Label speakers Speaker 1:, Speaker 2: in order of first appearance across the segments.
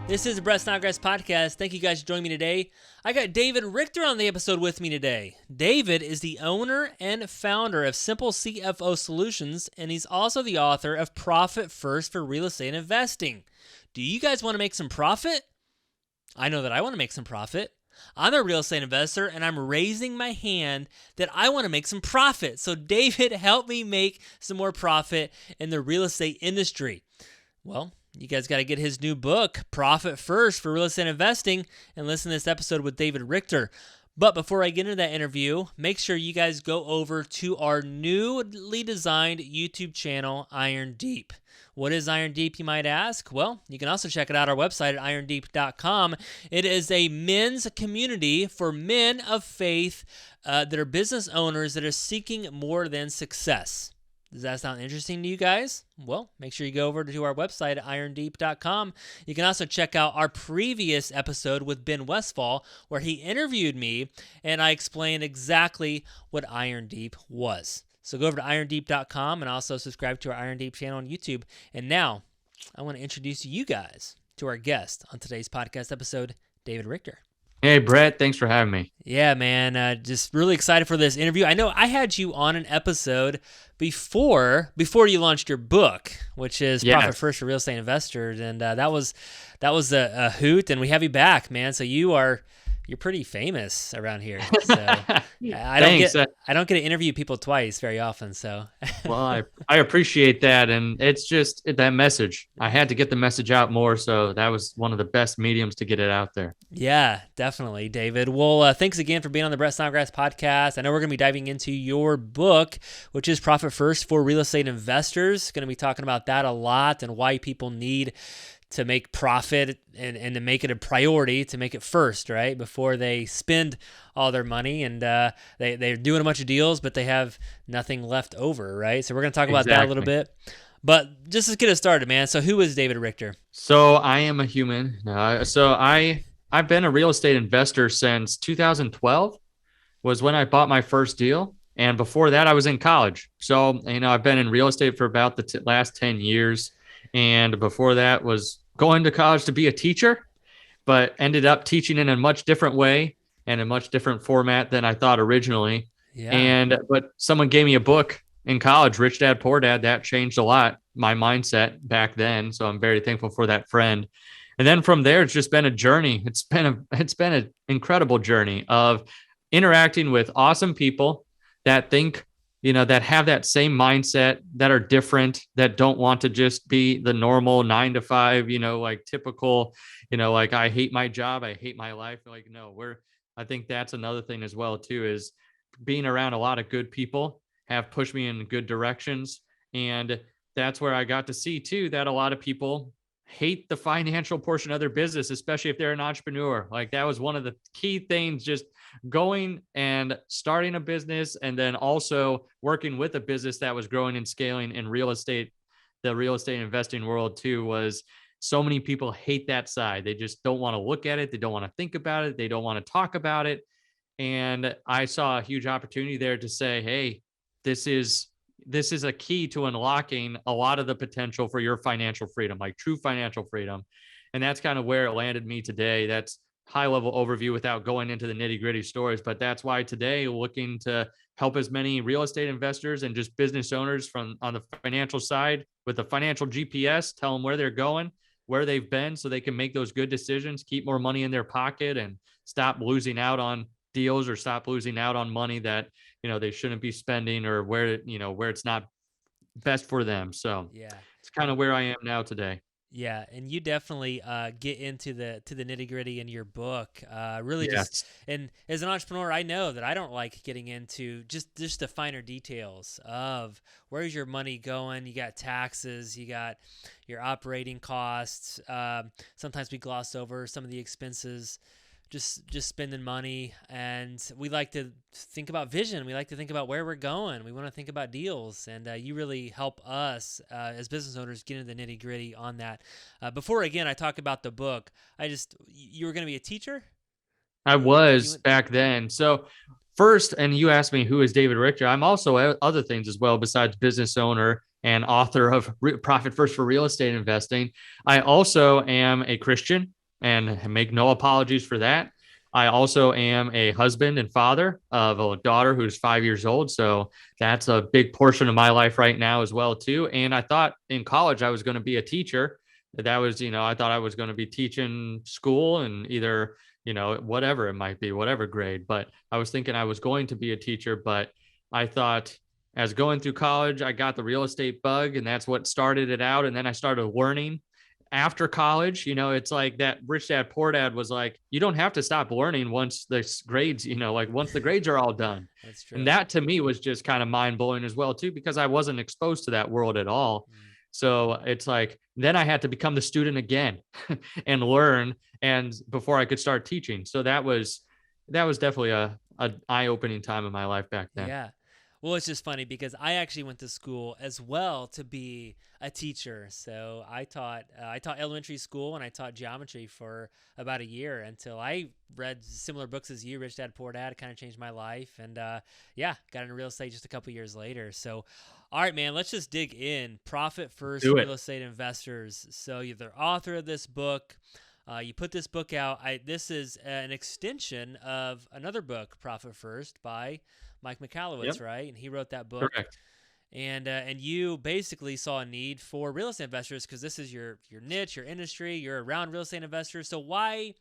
Speaker 1: This is the Snodgrass Podcast. Thank you guys for joining me today. I got David Richter on the episode with me today. David is the owner and founder of Simple CFO Solutions, and he's also the author of Profit First for Real Estate Investing. Do you guys want to make some profit? I know that I want to make some profit. I'm a real estate investor, and I'm raising my hand that I want to make some profit. So David, help me make some more profit in the real estate industry. Well, you guys got to get his new book, Profit First for Real Estate Investing, and listen to this episode with David Richter. But before I get into that interview, make sure you guys go over to our newly designed YouTube channel, Iron Deep. What is Iron Deep, you might ask? Well, you can also check it out on our website at irondeep.com. It is a men's community for men of faith that are business owners that are seeking more than success. Does that sound interesting to you guys? Well, make sure you go over to our website at irondeep.com. You can also check out our previous episode with Ben Westfall, where he interviewed me, and I explained exactly what Iron Deep was. So go over to irondeep.com and also subscribe to our Iron Deep channel on YouTube. And now, I want to introduce you guys to our guest on today's podcast episode, David Richter.
Speaker 2: Hey, Brett. Thanks for having me.
Speaker 1: Yeah, man. Just really excited for this interview. I know I had you on an episode before you launched your book, which is Profit First for Real Estate Investors, and that was a hoot. And we have you back, man. So you're pretty famous around here. So I don't get to interview people twice very often. So
Speaker 2: well, I appreciate that, and it's just that message. I had to get the message out more, so that was one of the best mediums to get it out there.
Speaker 1: Yeah, definitely, David. Well, thanks again for being on the Snodgrass Podcast. I know we're going to be diving into your book, which is Profit First for Real Estate Investors. Going to be talking about that a lot and why people need to make profit and to make it a priority, to make it first, right, before they spend all their money. And they're doing a bunch of deals, but they have nothing left over, right? So we're going to talk about that a little bit. But just to get us started, man, so who is David Richter?
Speaker 2: So I am a human. I've been a real estate investor since 2012 was when I bought my first deal. And before that, I was in college. So, I've been in real estate for about the last 10 years. And before that was going to college to be a teacher, but ended up teaching in a much different way and a much different format than I thought originally. Yeah. But someone gave me a book in college, Rich Dad, Poor Dad. That changed a lot, my mindset back then. So I'm very thankful for that friend. And then from there, it's just been a journey. It's been an incredible journey of interacting with awesome people that think, that have that same mindset, that are different, that don't want to just be the normal 9 to 5, like typical, like I hate my job, I hate my life. Like, no, I think that's another thing as well too, is being around a lot of good people have pushed me in good directions. And that's where I got to see too, that a lot of people hate the financial portion of their business, especially if they're an entrepreneur. Like that was one of the key things, just going and starting a business and then also working with a business that was growing and scaling in real estate. The real estate investing world too, was so many people hate that side. They just don't want to look at it. They don't want to think about it. They don't want to talk about it. And I saw a huge opportunity there to say, hey, this is a key to unlocking a lot of the potential for your financial freedom, like true financial freedom. And that's kind of where it landed me today. That's high level overview without going into the nitty gritty stories. But that's why today, looking to help as many real estate investors and just business owners on the financial side with a financial GPS, tell them where they're going, where they've been, so they can make those good decisions, keep more money in their pocket, and stop losing out on deals or stop losing out on money that, they shouldn't be spending, or where it's not best for them. So yeah, it's kind of where I am now today.
Speaker 1: Yeah, and you definitely get into the nitty gritty in your book. And as an entrepreneur, I know that I don't like getting into just the finer details of where's your money going. You got taxes, you got your operating costs. Sometimes we gloss over some of the expenses. Just spending money, and we like to think about vision. We like to think about where we're going. We want to think about deals, and you really help us as business owners get into the nitty gritty on that. Before I talk about the book, you were going to be a teacher?
Speaker 2: I was back then. So first, and you asked me who is David Richter. I'm also other things as well besides business owner. and author of Profit First for Real Estate Investing. I also am a Christian and make no apologies for that. I also am a husband and father of a daughter who's 5 years old. So that's a big portion of my life right now as well, too. And I thought in college I was going to be a teacher. That was, I thought I was going to be teaching school and either, whatever it might be, whatever grade. But I was thinking I was going to be a teacher, but I thought as going through college, I got the real estate bug, and that's what started it out. And then I started learning after college. It's like that Rich Dad Poor Dad was like, you don't have to stop learning once the grades, once the grades are all done.
Speaker 1: That's true.
Speaker 2: And that to me was just kind of mind blowing as well, too, because I wasn't exposed to that world at all. So it's like, then I had to become the student again and learn, and before I could start teaching. So that was definitely a eye-opening time in my life back then.
Speaker 1: Yeah. Well, it's just funny because I actually went to school as well to be a teacher. So I taught elementary school, and I taught geometry for about a year until I read similar books as you, Rich Dad Poor Dad. It kind of changed my life, and got into real estate just a couple years later. So, all right, man, let's just dig in. Profit First Real Estate Investors. So you're the author of this book. You put this book out. This is an extension of another book, Profit First, by Mike Michalowicz, right? And he wrote that book.
Speaker 2: Correct.
Speaker 1: And you basically saw a need for real estate investors because this is your niche, your industry. You're around real estate investors. So why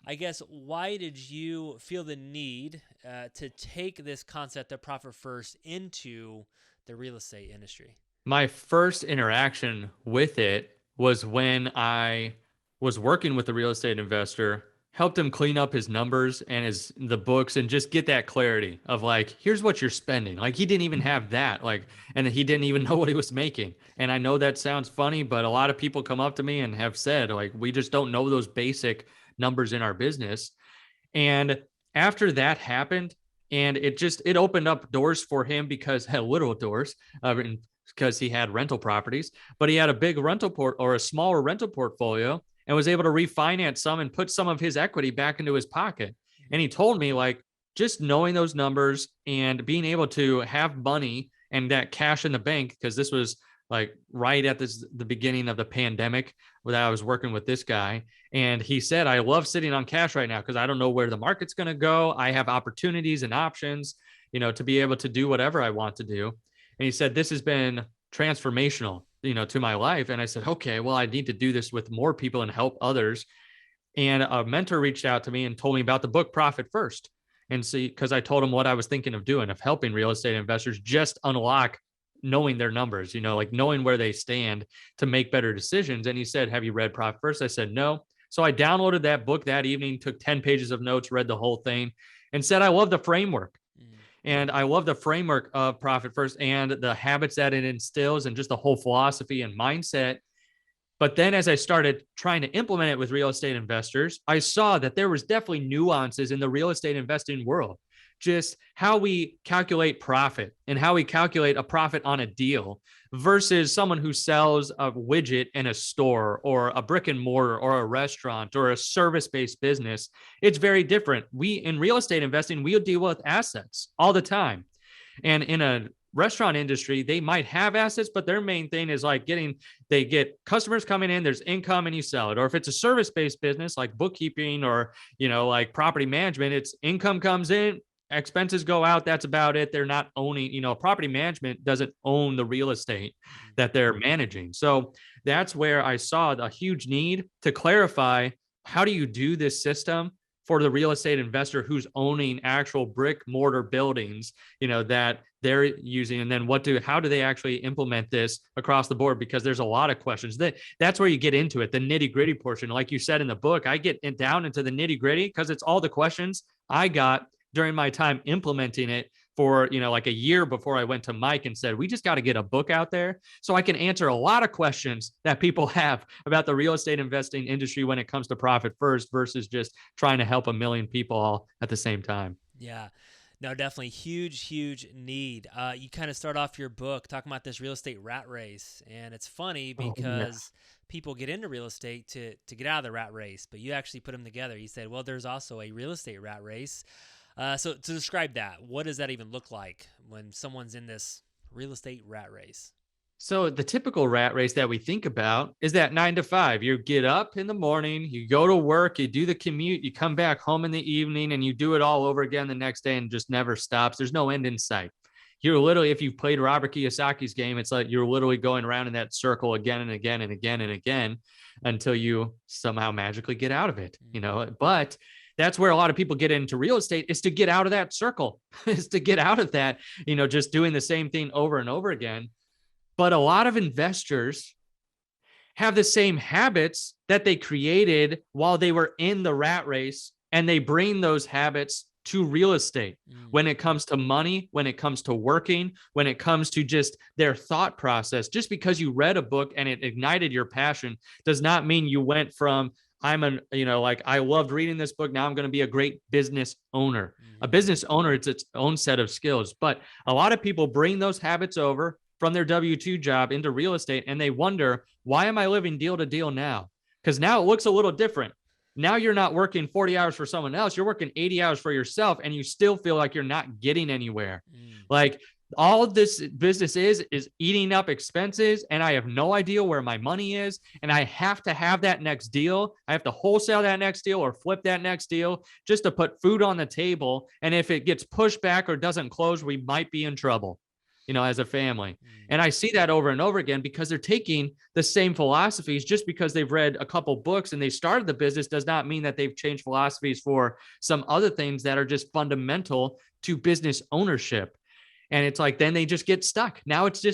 Speaker 1: did you feel the need to take this concept of Profit First into the real estate industry?
Speaker 2: My first interaction with it was when I was working with a real estate investor, helped him clean up his numbers and the books and just get that clarity of like, here's what you're spending. Like he didn't even have that, and he didn't even know what he was making. And I know that sounds funny, but a lot of people come up to me and have said, like, we just don't know those basic numbers in our business. And after that happened, and it opened up doors for him because literal doors, because he had rental properties, but he had a big a smaller rental portfolio, and was able to refinance some and put some of his equity back into his pocket. And he told me, like, just knowing those numbers and being able to have money and that cash in the bank, because this was like right at the beginning of the pandemic where I was working with this guy. And he said, I love sitting on cash right now because I don't know where the market's going to go. I have opportunities and options, to be able to do whatever I want to do. And he said, this has been transformational, to my life. And I said, okay, well, I need to do this with more people and help others. And a mentor reached out to me and told me about the book Profit First. And see, because I told him what I was thinking of doing, of helping real estate investors just unlock knowing their numbers, like knowing where they stand to make better decisions. And he said, have you read Profit First? I said, no. So I downloaded that book that evening, took 10 pages of notes, read the whole thing, and said, I love the framework. And I love the framework of Profit First and the habits that it instills and just the whole philosophy and mindset. But then as I started trying to implement it with real estate investors, I saw that there was definitely nuances in the real estate investing world. Just how we calculate profit and how we calculate a profit on a deal versus someone who sells a widget in a store or a brick and mortar or a restaurant or a service-based business. It's very different. In real estate investing, we'll deal with assets all the time. And in a restaurant industry, they might have assets, but their main thing is like they get customers coming in, there's income and you sell it. Or if it's a service-based business like bookkeeping or, like property management, it's income comes in, expenses go out. That's about it. They're not owning, property management doesn't own the real estate that they're managing. So that's where I saw the huge need to clarify, how do you do this system for the real estate investor who's owning actual brick mortar buildings, that they're using, and then how do they actually implement this across the board? Because there's a lot of questions. That's where you get into it, the nitty gritty portion. Like you said in the book, I get down into the nitty gritty because it's all the questions I got during my time implementing it for, like a year before I went to Mike and said, we just got to get a book out there so I can answer a lot of questions that people have about the real estate investing industry when it comes to Profit First versus just trying to help a million people all at the same time.
Speaker 1: Yeah. No, definitely huge need. You kind of start off your book talking about this real estate rat race. And it's funny because people get into real estate to get out of the rat race, but you actually put them together. You said, well, there's also a real estate rat race. So to describe that, what does that even look like when someone's in this real estate rat race?
Speaker 2: So the typical rat race that we think about is that 9 to 5. You get up in the morning, you go to work, you do the commute, you come back home in the evening, and you do it all over again the next day and just never stops. There's no end in sight. You're literally, if you've played Robert Kiyosaki's game, it's like you're literally going around in that circle again and again and again and again until you somehow magically get out of it, But that's where a lot of people get into real estate, is to get out of that circle, is to get out of that, just doing the same thing over and over again. But a lot of investors have the same habits that they created while they were in the rat race, and they bring those habits to real estate. When it comes to money, when it comes to working, when it comes to just their thought process. Just because you read a book and it ignited your passion does not mean you went from, I loved reading this book, now I'm going to be a great business owner. A business owner, it's its own set of skills. But a lot of people bring those habits over from their W-2 job into real estate, and they wonder, why am I living deal to deal now? Because now it looks a little different. Now you're not working 40 hours for someone else. You're working 80 hours for yourself, and you still feel like you're not getting anywhere. Like, all this business is eating up expenses, and I have no idea where my money is, and I have to have that next deal. I have to wholesale that next deal or flip that next deal just to put food on the table. And if it gets pushed back or doesn't close, we might be in trouble, as a family. And I see that over and over again, because they're taking the same philosophies. Just because they've read a couple books and they started the business does not mean that they've changed philosophies for some other things that are just fundamental to business ownership. And it's like, then they just get stuck. Now it's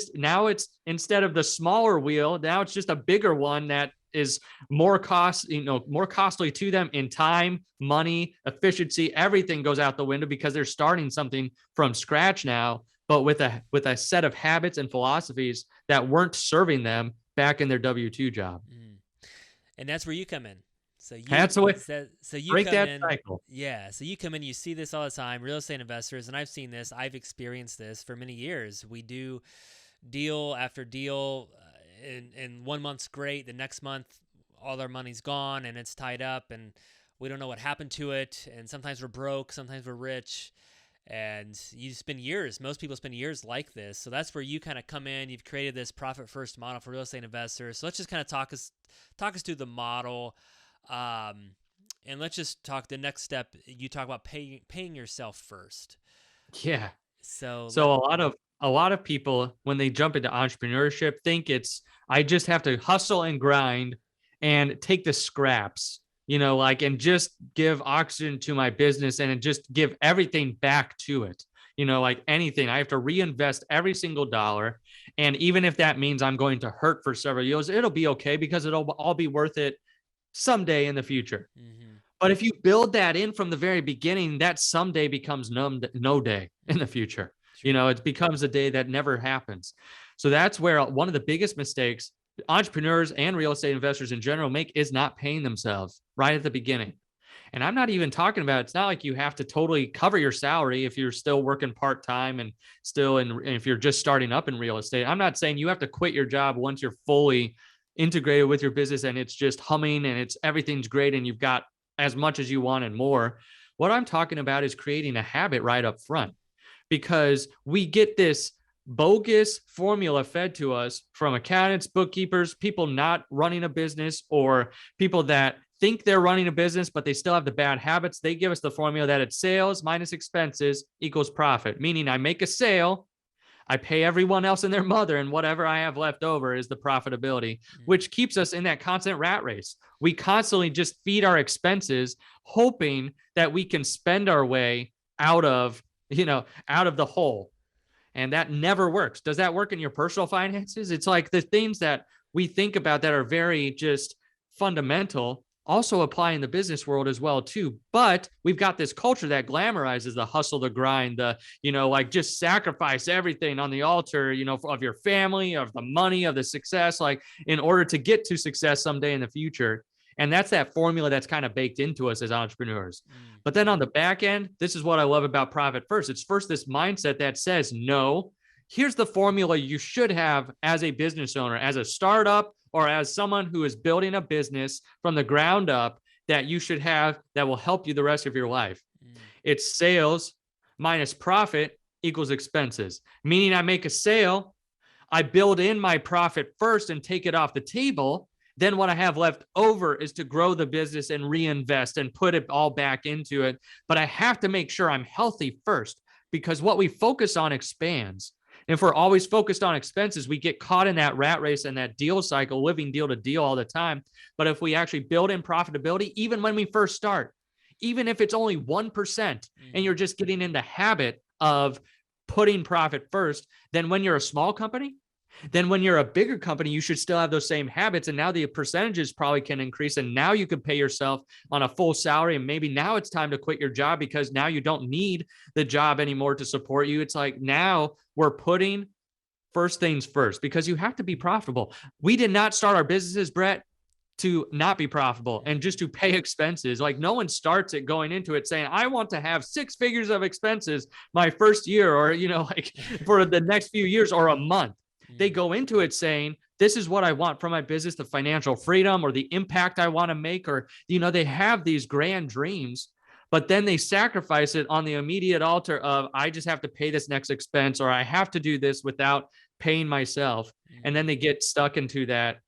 Speaker 2: instead of the smaller wheel, now it's just a bigger one that is more costly to them in time, money, efficiency. Everything goes out the window because they're starting something from scratch now, but with a set of habits and philosophies that weren't serving them back in their W-2 job.
Speaker 1: And that's where you come in. So you
Speaker 2: break
Speaker 1: come
Speaker 2: that
Speaker 1: in,
Speaker 2: cycle.
Speaker 1: Yeah. So you come in, you see this all the time, real estate investors, and I've seen this, I've experienced this for many years. We do deal after deal, and 1 month's great. The next month, all our money's gone and it's tied up, and we don't know what happened to it. And sometimes we're broke, sometimes we're rich. And you spend years, most people spend years like this. So that's where you kind of come in. You've created this profit first model for real estate investors. So let's just kind of talk us through the model. And let's just talk the next step. You talk about paying yourself first.
Speaker 2: Yeah.
Speaker 1: So
Speaker 2: a lot of people, when they jump into entrepreneurship, think I just have to hustle and grind and take the scraps, and just give oxygen to my business and just give everything back to it. Like anything, I have to reinvest every single dollar. And even if that means I'm going to hurt for several years, it'll be okay, because it'll all be worth it someday in the future. But if you build that in from the very beginning, that someday becomes no day in the future. It becomes a day that never happens. So that's where one of the biggest mistakes entrepreneurs and real estate investors in general make is not paying themselves right at the beginning. And I'm not even talking about, it's not like you have to totally cover your salary if you're still working part-time and if you're just starting up in real estate. I'm not saying you have to quit your job once you're fully integrated with your business and it's just humming and everything's great and you've got as much as you want and more. What I'm talking about is creating a habit right up front, because we get this bogus formula fed to us from accountants, bookkeepers, people not running a business, or people that think they're running a business, but they still have the bad habits. They give us the formula that it's sales minus expenses equals profit, meaning I make a sale, I pay everyone else and their mother, and whatever I have left over is the profitability, which keeps us in that constant rat race. We constantly just feed our expenses, hoping that we can spend our way out of the hole. And that never works. Does that work in your personal finances? It's like the things that we think about that are very just fundamental also apply in the business world as well too. But we've got this culture that glamorizes the hustle, the grind, just sacrifice everything on the altar, of your family, of the money, of the success, like in order to get to success someday in the future. And that's that formula that's kind of baked into us as entrepreneurs. But then on the back end, this is what I love about Profit First. It's first this mindset that says, no, here's the formula you should have as a business owner, as a startup, or as someone who is building a business from the ground up that you should have that will help you the rest of your life. It's sales minus profit equals expenses, meaning I make a sale, I build in my profit first and take it off the table. Then what I have left over is to grow the business and reinvest and put it all back into it. But I have to make sure I'm healthy first, because what we focus on expands. If we're always focused on expenses, we get caught in that rat race and that deal cycle, living deal to deal all the time. But if we actually build in profitability, even when we first start, even if it's only 1% and you're just getting in the habit of putting profit first, then when you're a small company, then when you're a bigger company, you should still have those same habits. And now the percentages probably can increase. And now you can pay yourself on a full salary. And maybe now it's time to quit your job because now you don't need the job anymore to support you. It's like now we're putting first things first, because you have to be profitable. We did not start our businesses, Brett, to not be profitable and just to pay expenses. Like no one starts it going into it saying, I want to have 6 figures of expenses my first year, or, like for the next few years or a month. They go into it saying, this is what I want from my business, the financial freedom or the impact I want to make, or, they have these grand dreams, but then they sacrifice it on the immediate altar of, I just have to pay this next expense, or I have to do this without paying myself. And then they get stuck into that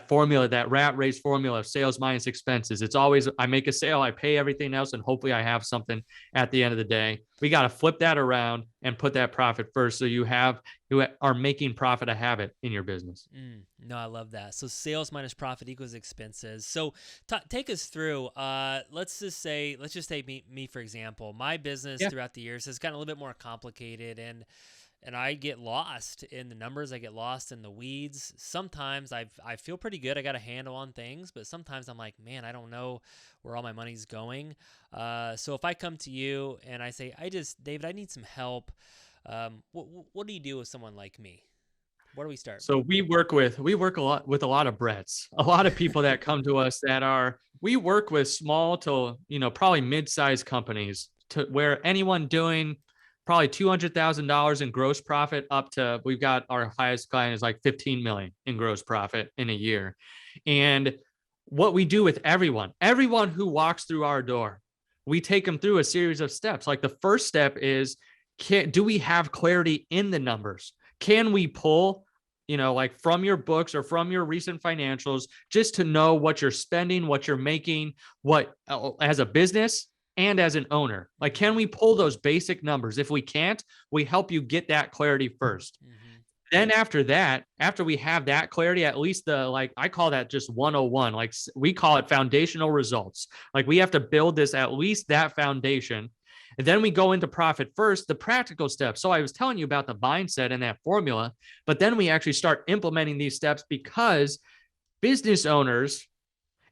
Speaker 2: formula, that rat race formula of sales minus expenses. It's always, I make a sale, I pay everything else, and hopefully I have something at the end of the day. We got to flip that around and put that profit first. So you are making profit a habit in your business.
Speaker 1: No, I love that. So sales minus profit equals expenses. So take us through, let's just take me for example. My business throughout the years has gotten a little bit more complicated, and I get lost in the numbers. I get lost in the weeds. Sometimes I feel pretty good. I got a handle on things, but sometimes I'm like, man, I don't know where all my money's going. So if I come to you and I say, David, I need some help. What do you do with someone like me? Where do we start?
Speaker 2: So we work a lot with a lot of Bretts, a lot of people that come to us we work with small to, probably mid-sized companies where anyone doing probably $200,000 in gross profit up to, we've got our highest client is like 15 million in gross profit in a year. And what we do with everyone who walks through our door, we take them through a series of steps. Like the first step is, do we have clarity in the numbers? Can we pull, like from your books or from your recent financials, just to know what you're spending, what you're making, what as a business and as an owner? Like, can we pull those basic numbers? If we can't, we help you get that clarity first. Then after that, after we have that clarity, at least I call that just 101. Like we call it foundational results. Like we have to build this, at least that foundation. And then we go into profit first, the practical steps. So I was telling you about the mindset and that formula, but then we actually start implementing these steps, because business owners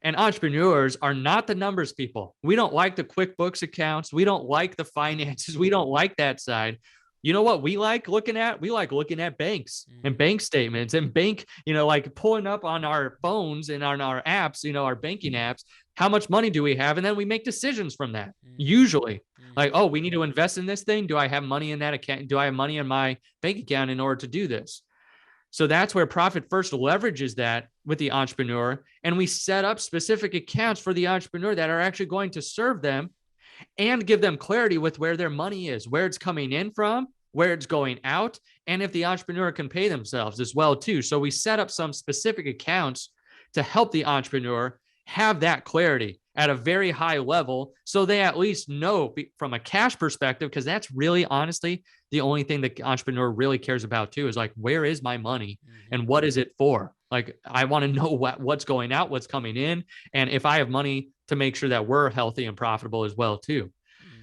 Speaker 2: and entrepreneurs are not the numbers people. We don't like the QuickBooks accounts. We don't like the finances. We don't like that side. You know what we like looking at? We like looking at banks and bank statements and like pulling up on our phones and on our apps, our banking apps. How much money do we have? And then we make decisions from that. Usually like, oh, we need to invest in this thing. Do I have money in that account? Do I have money in my bank account in order to do this? So that's where Profit First leverages that with the entrepreneur. And we set up specific accounts for the entrepreneur that are actually going to serve them and give them clarity with where their money is, where it's coming in from, where it's going out, and if the entrepreneur can pay themselves as well too. So we set up some specific accounts to help the entrepreneur have that clarity at a very high level, so they at least know from a cash perspective, because that's really honestly the only thing the entrepreneur really cares about too, is like, where is my money and what is it for? Like, I want to know what's going out, what's coming in, and if I have money to make sure that we're healthy and profitable as well too.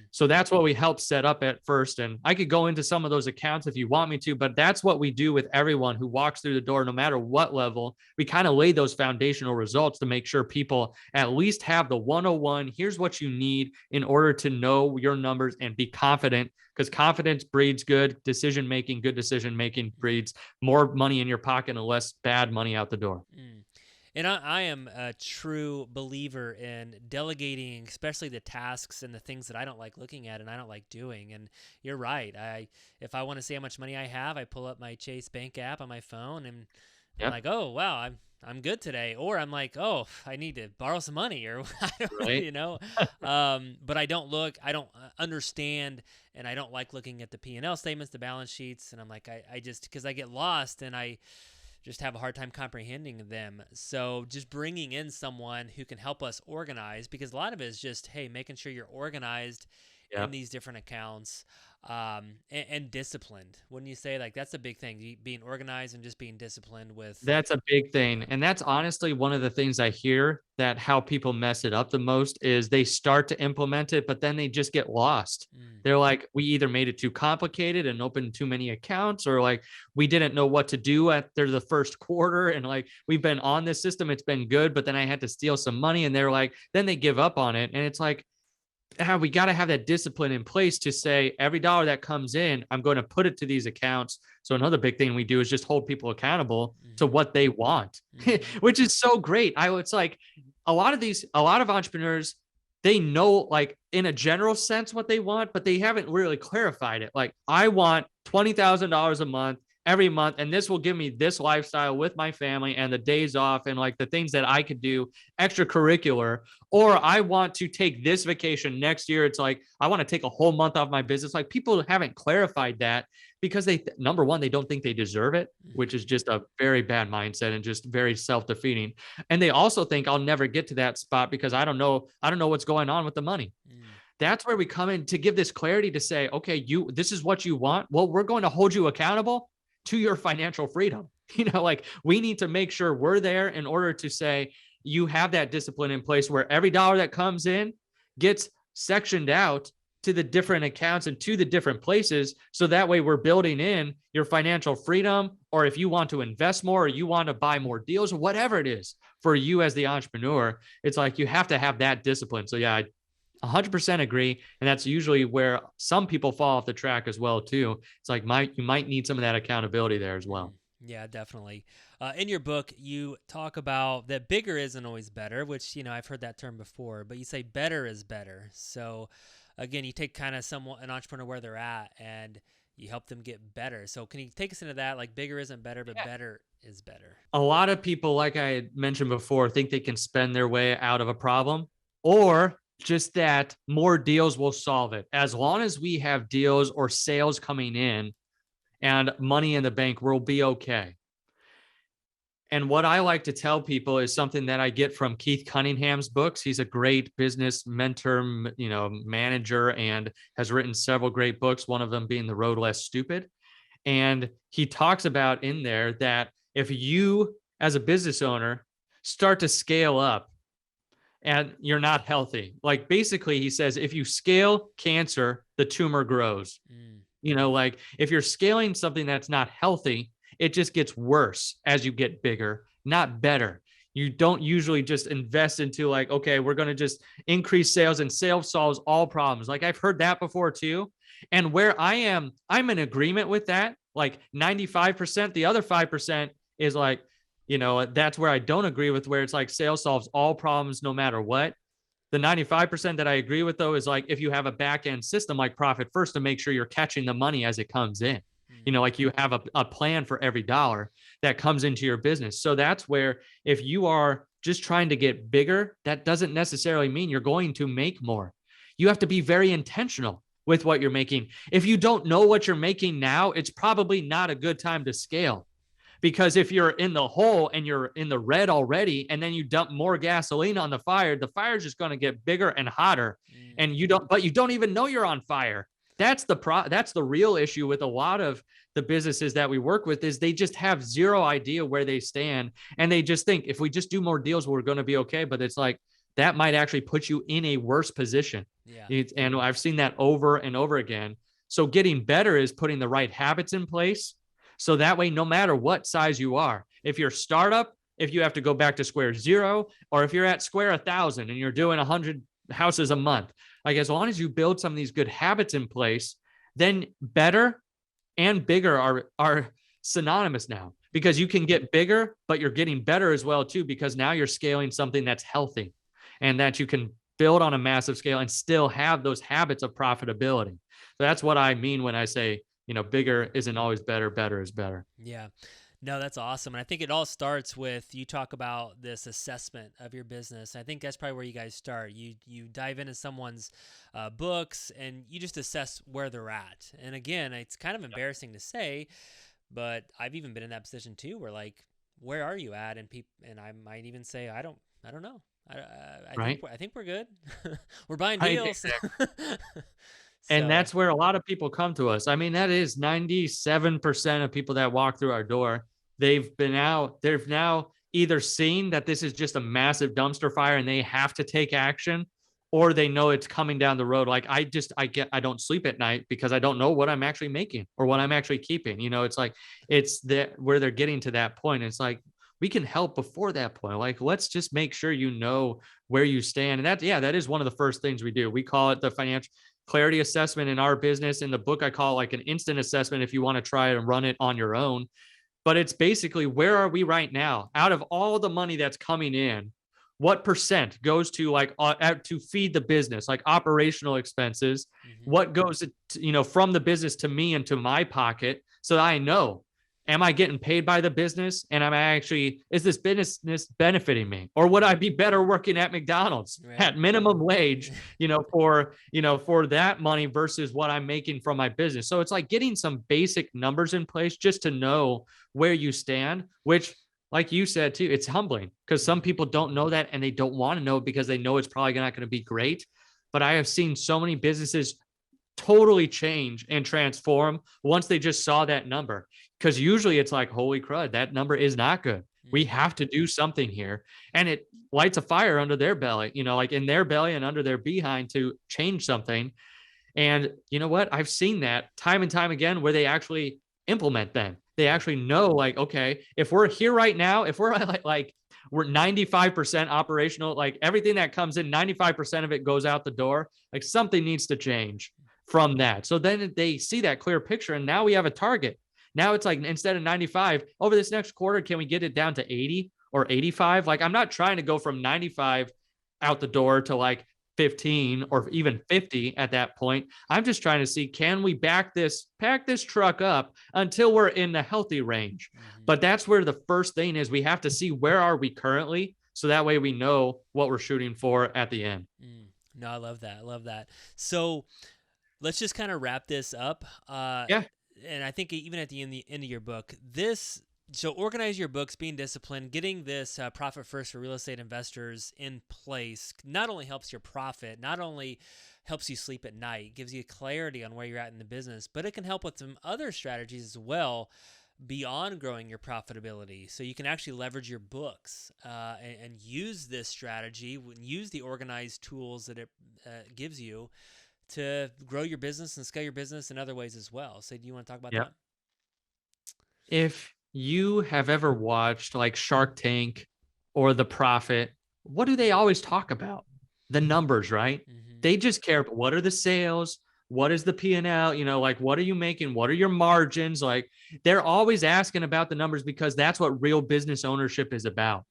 Speaker 2: So that's what we help set up at first. And I could go into some of those accounts if you want me to, but that's what we do with everyone who walks through the door, no matter what level. We kind of lay those foundational results to make sure people at least have the 101. Here's what you need in order to know your numbers and be confident, because confidence breeds good decision-making. Good decision-making breeds more money in your pocket and less bad money out the door.
Speaker 1: And I am a true believer in delegating, especially the tasks and the things that I don't like looking at and I don't like doing. And you're right. If I want to see how much money I have, I pull up my Chase Bank app on my phone and I'm like, oh, wow, I'm good today. Or I'm like, oh, I need to borrow some money or I don't,
Speaker 2: Right.
Speaker 1: but I don't understand, and I don't like looking at the P&L statements, the balance sheets. And I'm like, I just, because I get lost and I just have a hard time comprehending them. So just bringing in someone who can help us organize, because a lot of it is just, hey, making sure you're organized in
Speaker 2: Yep.
Speaker 1: these different accounts, and disciplined. Wouldn't you say, like, that's a big thing, being organized and just being disciplined with.
Speaker 2: That's a big thing. And that's honestly one of the things I hear that how people mess it up the most is they start to implement it, but then they just get lost.
Speaker 1: Mm,
Speaker 2: They're like, we either made it too complicated and opened too many accounts, or like we didn't know what to do after the first quarter. And like, we've been on this system, it's been good, but then I had to steal some money. And they're like, then they give up on it. And it's like, we got to have that discipline in place to say every dollar that comes in, I'm going to put it to these accounts. So another big thing we do is just hold people accountable to what they want, which is so great. It's like a lot of entrepreneurs, they know like in a general sense what they want, but they haven't really clarified it. Like, I want $20,000 a month every month, and this will give me this lifestyle with my family and the days off and like the things that I could do extracurricular. Or I want to take this vacation next year. It's like, I want to take a whole month off my business. Like, people haven't clarified that because number one, they don't think they deserve it, which is just a very bad mindset and just very self-defeating. And they also think I'll never get to that spot because I don't know what's going on with the money. That's where we come in to give this clarity to say, okay, this is what you want. Well, we're going to hold you accountable to your financial freedom. Like, we need to make sure we're there in order to say you have that discipline in place where every dollar that comes in gets sectioned out to the different accounts and to the different places. So that way we're building in your financial freedom, or if you want to invest more or you want to buy more deals or whatever it is for you as the entrepreneur, it's like you have to have that discipline. So yeah, I 100% agree. And that's usually where some people fall off the track as well too. It's like you might need some of that accountability there as well.
Speaker 1: Yeah, definitely. In your book, you talk about that bigger isn't always better, which, I've heard that term before, but you say better is better. So again, you take kind of an entrepreneur where they're at and you help them get better. So can you take us into that? Like, bigger isn't better, but better is better.
Speaker 2: A lot of people, like I had mentioned before, think they can spend their way out of a problem, or just that more deals will solve it. As long as we have deals or sales coming in and money in the bank, we'll be okay. And what I like to tell people is something that I get from Keith Cunningham's books. He's a great business mentor, manager, and has written several great books, one of them being The Road Less Stupid. And he talks about in there that if you, as a business owner, start to scale up and you're not healthy, like basically he says, if you scale cancer, the tumor grows. Like if you're scaling something that's not healthy, it just gets worse as you get bigger, not better. You don't usually just invest into like, okay, we're going to just increase sales and sales solves all problems. Like, I've heard that before too. And where I'm in agreement with that, like 95%, the other 5% is like, that's where I don't agree with, where it's like sales solves all problems no matter what. The 95% that I agree with though is like, if you have a back end system like Profit First to make sure you're catching the money as it comes in. Like you have a plan for every dollar that comes into your business. So that's where, if you are just trying to get bigger, that doesn't necessarily mean you're going to make more. You have to be very intentional with what you're making. If you don't know what you're making now, it's probably not a good time to scale. Because if you're in the hole and you're in the red already, and then you dump more gasoline on the fire is just going to get bigger and hotter. And you don't even know you're on fire. That's the real issue with a lot of the businesses that we work with, is they just have zero idea where they stand. And they just think, if we just do more deals, we're going to be okay. But it's like, that might actually put you in a worse position. Yeah. And I've seen that over and over again. So getting better is putting the right habits in place. So that way, no matter what size you are, if you're a startup, if you have to go back to square zero, or if you're at square 1,000 and you're doing 100 houses a month, like, as long as you build some of these good habits in place, then better and bigger are synonymous now, because you can get bigger, but you're getting better as well too, because now you're scaling something that's healthy and that you can build on a massive scale and still have those habits of profitability. So that's what I mean when I say, bigger isn't always better, better is better.
Speaker 1: Yeah. No, that's awesome. And I think it all starts with you talk about this assessment of your business. I think that's probably where you guys start. You dive into someone's books and you just assess where they're at. And again, it's kind of embarrassing to say, but I've even been in that position too, where like, where are you at? And I might even say, I don't know.
Speaker 2: Right.
Speaker 1: I think we're good. We're buying
Speaker 2: Right,
Speaker 1: deals.
Speaker 2: And
Speaker 1: So
Speaker 2: that's where a lot of people come to us. I mean, that is 97% of people that walk through our door. They've now either seen that this is just a massive dumpster fire and they have to take action, or they know it's coming down the road. Like I don't sleep at night because I don't know what I'm actually making or what I'm actually keeping. It's like, it's that where they're getting to that point. It's like, we can help before that point. Like, let's just make sure you know where you stand. And that is one of the first things we do. We call it the financial clarity assessment in our business. In the book, I call it like an instant assessment if you want to try and run it on your own. But it's basically, where are we right now? Out of all the money that's coming in, what percent goes to to feed the business, like operational expenses? What goes from the business to me and to my pocket, so that I know, am I getting paid by the business? And is this business benefiting me? Or would I be better working at McDonald's at minimum wage, for that money versus what I'm making from my business? So it's like getting some basic numbers in place just to know where you stand, which, like you said too, it's humbling because some people don't know that and they don't want to know because they know it's probably not going to be great. But I have seen so many businesses totally change and transform once they just saw that number. Because usually it's like, holy crud, that number is not good. We have to do something here. And it lights a fire under their belly, like in their belly and under their behind to change something. And you know what? I've seen that time and time again where they actually implement them. They actually know, like, okay, if we're here right now, if we're like we're 95% operational, like everything that comes in, 95% of it goes out the door, like something needs to change from that. So then they see that clear picture and now we have a target. Now it's like, instead of 95 over this next quarter, can we get it down to 80 or 85? Like, I'm not trying to go from 95 out the door to like 15 or even 50 at that point. I'm just trying to see, can we pack this truck up until we're in the healthy range? But that's where the first thing is, we have to see, where are we currently? So that way we know what we're shooting for at the end.
Speaker 1: No, I love that. I love that. So let's just kind of wrap this up.
Speaker 2: Yeah.
Speaker 1: And I think even at the end of your book, so organize your books, being disciplined, getting this profit first for real estate investors in place not only helps your profit, not only helps you sleep at night, gives you clarity on where you're at in the business, but it can help with some other strategies as well beyond growing your profitability. So you can actually leverage your books and use this strategy, use the organized tools that it gives you to grow your business and scale your business in other ways as well. So do you want to talk about that?
Speaker 2: If you have ever watched like Shark Tank or The Profit, what do they always talk about? The numbers, right? They just care about, what are the sales? What is the P&L? Like, what are you making? What are your margins? Like, they're always asking about the numbers because that's what real business ownership is about.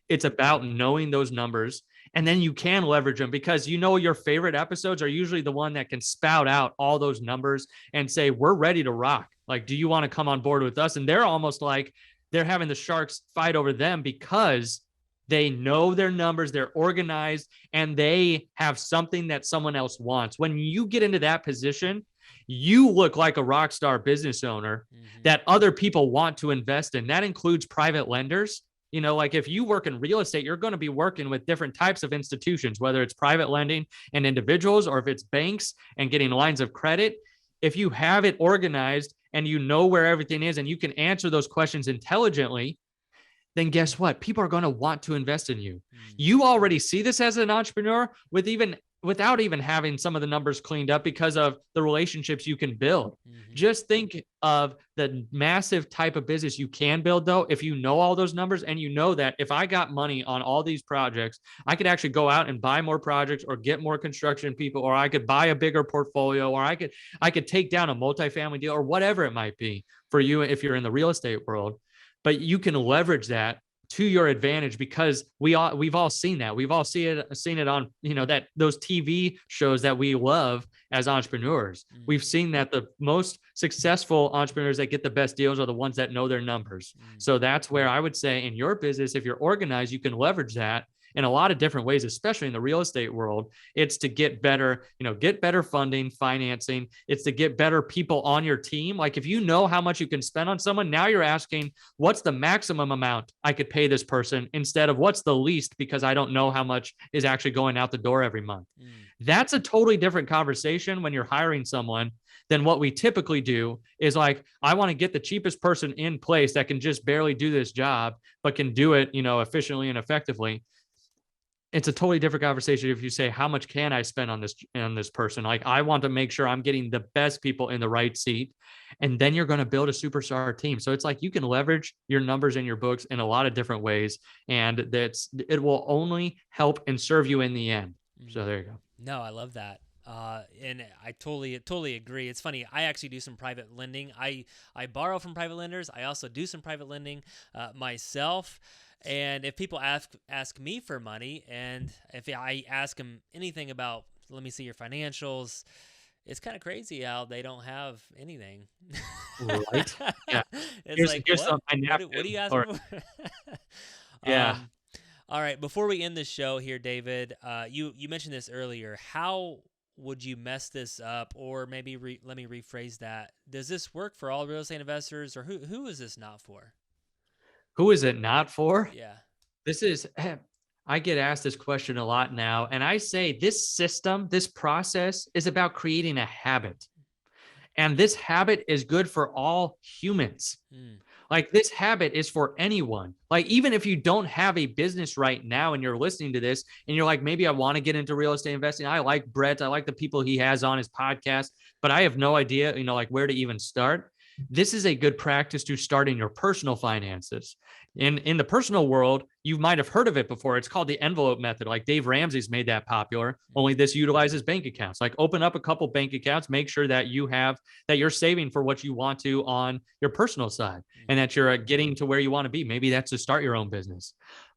Speaker 2: It's about knowing those numbers, and then you can leverage them because your favorite episodes are usually the one that can spout out all those numbers and say, we're ready to rock. Like, do you want to come on board with us? And they're almost like they're having the sharks fight over them because they know their numbers, they're organized, and they have something that someone else wants. When you get into that position, you look like a rock star business owner that other people want to invest in. That includes private lenders. Like, if you work in real estate, you're going to be working with different types of institutions, whether it's private lending and individuals, or if it's banks and getting lines of credit. If you have it organized and you know where everything is and you can answer those questions intelligently, then guess what? People are going to want to invest in you. You already see this as an entrepreneur without even having some of the numbers cleaned up because of the relationships you can build. Just think of the massive type of business you can build, though, if you know all those numbers and you know that if I got money on all these projects, I could actually go out and buy more projects or get more construction people, or I could buy a bigger portfolio, or I could take down a multifamily deal, or whatever it might be for you if you're in the real estate world. But you can leverage that to your advantage, because we've all seen that. We've all seen it on, that those TV shows that we love as entrepreneurs. We've seen that the most successful entrepreneurs that get the best deals are the ones that know their numbers. So that's where I would say in your business, if you're organized, you can leverage that in a lot of different ways, especially in the real estate world. It's to get better, get better funding, financing. It's to get better people on your team. Like if you know how much you can spend on someone, now you're asking, what's the maximum amount I could pay this person, instead of what's the least, because I don't know how much is actually going out the door every month. That's a totally different conversation when you're hiring someone than what we typically do is like, I want to get the cheapest person in place that can just barely do this job, but can do it, efficiently and effectively. It's a totally different conversation if you say, how much can I spend on this person? Like, I want to make sure I'm getting the best people in the right seat. And then you're going to build a superstar team. So it's like, you can leverage your numbers in your books in a lot of different ways. And it will only help and serve you in the end. So there you go.
Speaker 1: No, I love that. And I totally agree. It's funny. I actually do some private lending. I borrow from private lenders. I also do some private lending myself. And if people ask me for money, and if I ask them anything about, let me see your financials, it's kind of crazy how they don't have anything.
Speaker 2: Right. Yeah.
Speaker 1: It's what do you ask for?
Speaker 2: Yeah.
Speaker 1: All right. Before we end the show here, David, you mentioned this earlier. How would you mess this up? Or maybe let me rephrase that. Does this work for all real estate investors, or who is this not for?
Speaker 2: Who is it not for?
Speaker 1: Yeah.
Speaker 2: I get asked this question a lot now. And I say this system, this process is about creating a habit. And this habit is good for all humans. Like this habit is for anyone. Like even if you don't have a business right now and you're listening to this and you're like, maybe I want to get into real estate investing. I like Brett. I like the people he has on his podcast, but I have no idea, like where to even start. This is a good practice to start in your personal finances. In the personal world, you might have heard of it before. It's called the envelope method. Like Dave Ramsey's made that popular, only this utilizes bank accounts. Like open up a couple bank accounts, make sure that you're saving for what you want to on your personal side and that you're getting to where you want to be. Maybe that's to start your own business.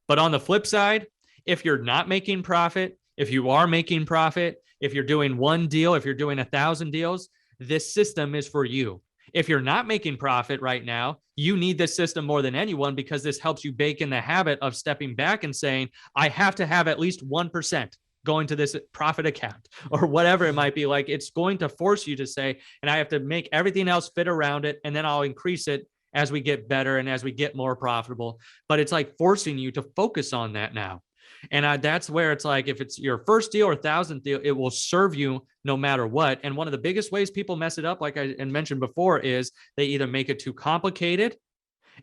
Speaker 2: But on the flip side, if you're not making profit, if you are making profit, if you're doing one deal, if you're doing 1,000 deals, this system is for you. If you're not making profit right now, you need this system more than anyone, because this helps you bake in the habit of stepping back and saying, I have to have at least 1% going to this profit account or whatever it might be. Like it's going to force you to say, and I have to make everything else fit around it. And then I'll increase it as we get better and as we get more profitable. But it's like forcing you to focus on that now. And that's where it's like, if it's your first deal or 1,000th deal, it will serve you no matter what. And one of the biggest ways people mess it up, like I mentioned before, is they either make it too complicated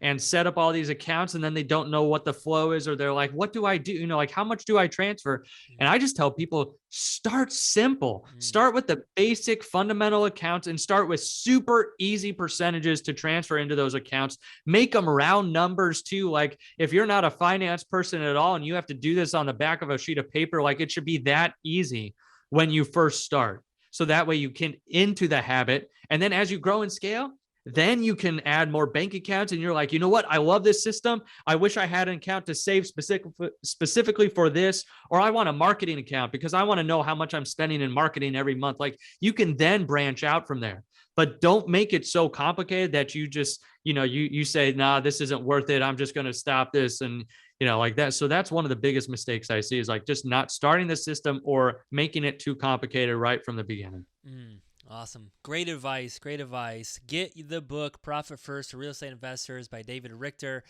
Speaker 2: and set up all these accounts, and then they don't know what the flow is, or they're like, what do I do? Like, how much do I transfer? And I just tell people, start simple. Start with the basic fundamental accounts and start with super easy percentages to transfer into those accounts. Make them round numbers too. Like if you're not a finance person at all and you have to do this on the back of a sheet of paper, like it should be that easy when you first start. So that way you can into the habit. And then as you grow and scale, then you can add more bank accounts and you're like, you know what? I love this system. I wish I had an account to save specifically for this, or I want a marketing account because I want to know how much I'm spending in marketing every month. Like you can then branch out from there, but don't make it so complicated that you just, you say, nah, this isn't worth it. I'm just going to stop this. And like that. So that's one of the biggest mistakes I see is like just not starting the system or making it too complicated right from the beginning.
Speaker 1: Awesome. Great advice. Great advice. Get the book, Profit First for Real Estate Investors by David Richter.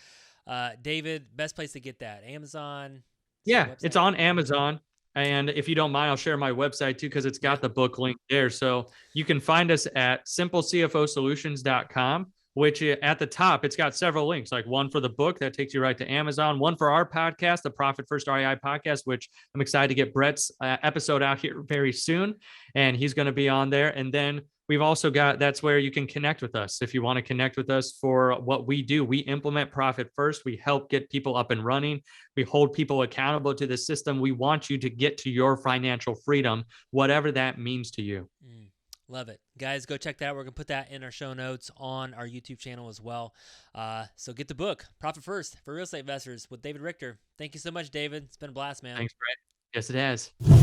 Speaker 1: David, best place to get that? Amazon?
Speaker 2: Yeah, it's on Amazon. And if you don't mind, I'll share my website too, because it's got the book link there. So you can find us at simplecfosolutions.com, which at the top, it's got several links, like one for the book that takes you right to Amazon, one for our podcast, the Profit First REI podcast, which I'm excited to get Brett's episode out here very soon. And he's going to be on there. And then we've also got, that's where you can connect with us. If you want to connect with us for what we do, we implement Profit First. We help get people up and running. We hold people accountable to the system. We want you to get to your financial freedom, whatever that means to you.
Speaker 1: Love it. Guys, go check that out. We're going to put that in our show notes on our YouTube channel as well. So get the book, Profit First for Real Estate Investors with David Richter. Thank you so much, David. It's been a blast, man.
Speaker 2: Thanks, Brett. Yes, it has.